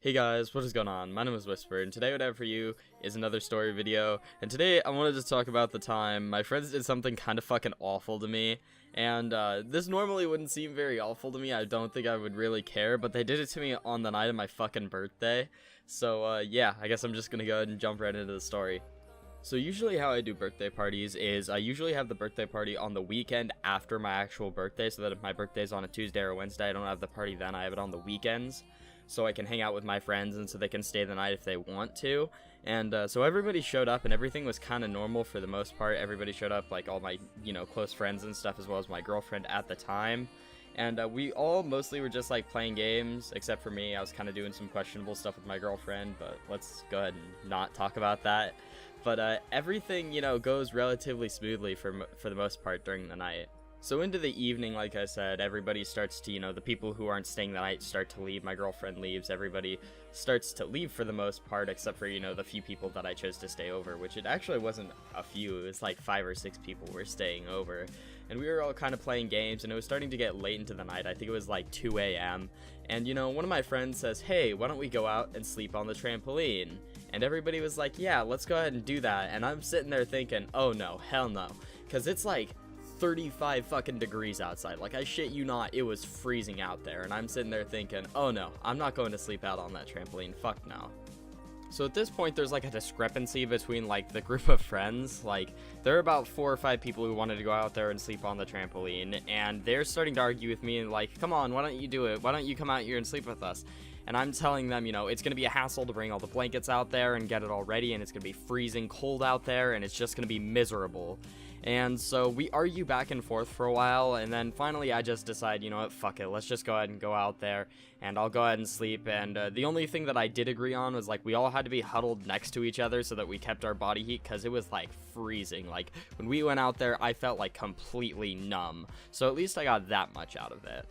Hey guys, what is going on? My name is Whisper, and today what I have for you is another story video. And today I wanted to talk about the time my friends did something kind of fucking awful to me. And this normally wouldn't seem very awful to me. I don't think I would really care, but they did it to me on the night of my fucking birthday. So yeah, I guess I'm just gonna go ahead and jump right into the story. So usually how I do birthday parties is I usually have the birthday party on the weekend after my actual birthday, so that if my birthday is on a Tuesday or a Wednesday, I don't have the party then, I have it on the weekends. So I can hang out with my friends and so they can stay the night if they want to. And so everybody showed up and everything was kind of normal for the most part. Everybody showed up, like all my, close friends and stuff, as well as my girlfriend at the time. And we all mostly were just like playing games, except for me. I was kind of doing some questionable stuff with my girlfriend, but let's go ahead and not talk about that. But everything, goes relatively smoothly for the most part during the night. So into the evening, like I said, everybody starts to, the people who aren't staying the night start to leave. My girlfriend leaves. Everybody starts to leave for the most part, except for, the few people that I chose to stay over, which it actually wasn't a few. It was like 5 or 6 people were staying over. And we were all kind of playing games, and it was starting to get late into the night. I think it was like 2 a.m. And, one of my friends says, hey, why don't we go out and sleep on the trampoline? And everybody was like, yeah, let's go ahead and do that. And I'm sitting there thinking, oh no, hell no. Because it's like 35 fucking degrees outside. Like, I shit you not, it was freezing out there. And I'm sitting there thinking, oh no, I'm not going to sleep out on that trampoline. Fuck no. So at this point, there's like a discrepancy between like the group of friends. Like, there are about 4 or 5 people who wanted to go out there and sleep on the trampoline, and they're starting to argue with me and like, come on, why don't you do it? Why don't you come out here and sleep with us? And I'm telling them, it's gonna be a hassle to bring all the blankets out there and get it all ready, and it's gonna be freezing cold out there, and it's just gonna be miserable. And so we argue back and forth for a while, and then finally I just decide, you know what, fuck it, let's just go ahead and go out there, and I'll go ahead and sleep. And the only thing that I did agree on was, like, we all had to be huddled next to each other so that we kept our body heat, because it was, like, freezing. Like, when we went out there, I felt, like, completely numb. So at least I got that much out of it.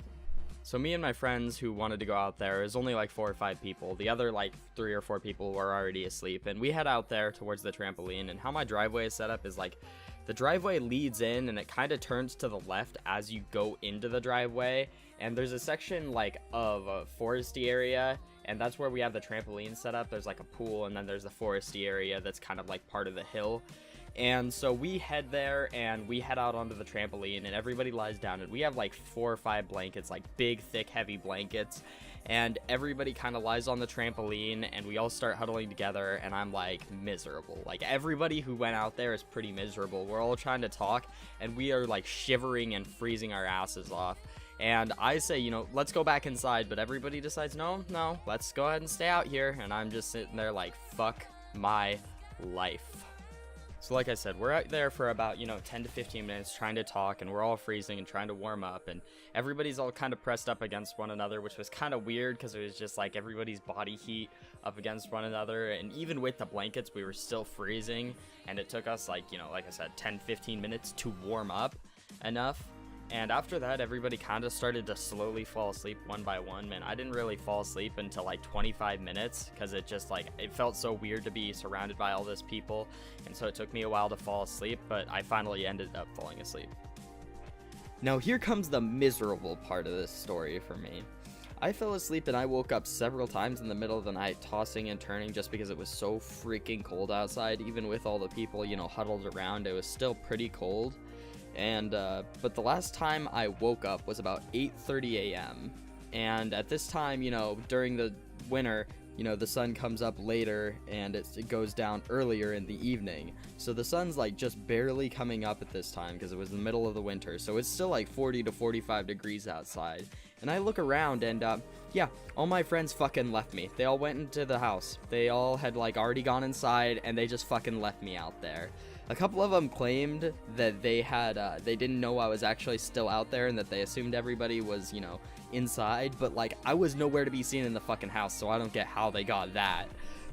So me and my friends who wanted to go out there, it was only like 4 or 5 people. The other like 3 or 4 people were already asleep, and we head out there towards the trampoline. And how my driveway is set up is like, the driveway leads in and it kind of turns to the left as you go into the driveway, and there's a section like of a foresty area, and that's where we have the trampoline set up. There's like a pool, and then there's the foresty area that's kind of like part of the hill. And so we head there and we head out onto the trampoline, and everybody lies down, and we have like 4 or 5 blankets, like big thick heavy blankets, and everybody kind of lies on the trampoline, and we all start huddling together, and I'm like miserable. Like, everybody who went out there is pretty miserable. We're all trying to talk, and we are like shivering and freezing our asses off. And I say, let's go back inside, but everybody decides, no, let's go ahead and stay out here. And I'm just sitting there like, fuck my life. So like I said, we're out there for about, 10 to 15 minutes trying to talk, and we're all freezing and trying to warm up, and everybody's all kind of pressed up against one another, which was kind of weird because it was just like everybody's body heat up against one another. And even with the blankets, we were still freezing, and it took us like, like I said, 10-15 minutes to warm up enough. And after that, everybody kind of started to slowly fall asleep one by one. Man, I didn't really fall asleep until like 25 minutes because it just like, it felt so weird to be surrounded by all these people. And so it took me a while to fall asleep, but I finally ended up falling asleep. Now here comes the miserable part of this story for me. I fell asleep and I woke up several times in the middle of the night, tossing and turning just because it was so freaking cold outside. Even with all the people, huddled around, it was still pretty cold. And but the last time I woke up was about 8:30 a.m. and at this time, during the winter, the sun comes up later and it goes down earlier in the evening, so the sun's like just barely coming up at this time because it was the middle of the winter. So it's still like 40 to 45 degrees outside, and I look around and yeah, all my friends fucking left me. They all went into the house. They all had like already gone inside, and they just fucking left me out there. A couple of them claimed that they didn't know I was actually still out there, and that they assumed everybody was, inside, but like, I was nowhere to be seen in the fucking house, so I don't get how they got that.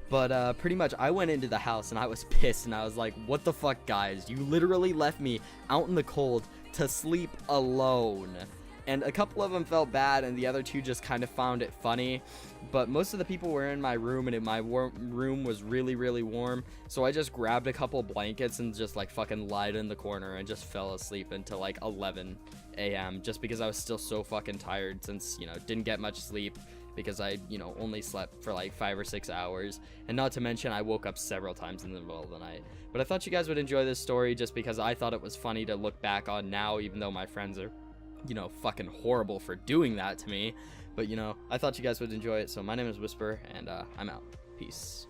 But pretty much I went into the house and I was pissed, and I was like, what the fuck, guys? You literally left me out in the cold to sleep alone. And a couple of them felt bad, and the other 2 just kind of found it funny. But most of the people were in my room, and my room was really, really warm. So I just grabbed a couple blankets and just like fucking lied in the corner and just fell asleep until like 11 a.m. just because I was still so fucking tired since, didn't get much sleep. because I, you know, only slept for like 5 or 6 hours, and not to mention I woke up several times in the middle of the night. But I thought you guys would enjoy this story just because I thought it was funny to look back on now, even though my friends are, you know, fucking horrible for doing that to me. But, you know, I thought you guys would enjoy it. So my name is Whisper, and I'm out. Peace.